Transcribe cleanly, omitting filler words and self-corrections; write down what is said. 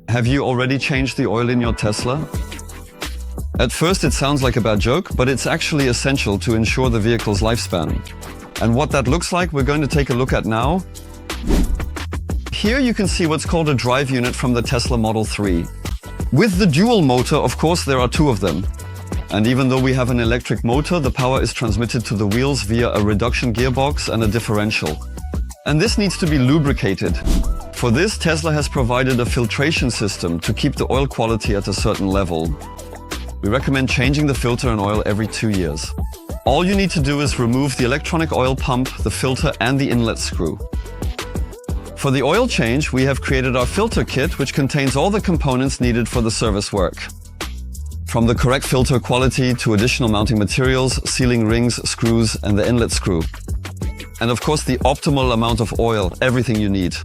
Have you already changed the oil in your Tesla? At first it sounds like a bad joke, but it's actually essential to ensure the vehicle's lifespan. And what that looks like, we're going to take a look at now. Here you can see what's called a drive unit from the Tesla Model 3. With the dual motor, of course, there are two of them. And even though we have an electric motor, the power is transmitted to the wheels via a reduction gearbox and a differential. And this needs to be lubricated. For this, Tesla has provided a filtration system to keep the oil quality at a certain level. We recommend changing the filter and oil every 2 years. All you need to do is remove the electronic oil pump, the filter and the inlet screw. For the oil change, we have created our filter kit, which contains all the components needed for the service work. From the correct filter quality to additional mounting materials, sealing rings, screws and the inlet screw. And of course the optimal amount of oil, everything you need.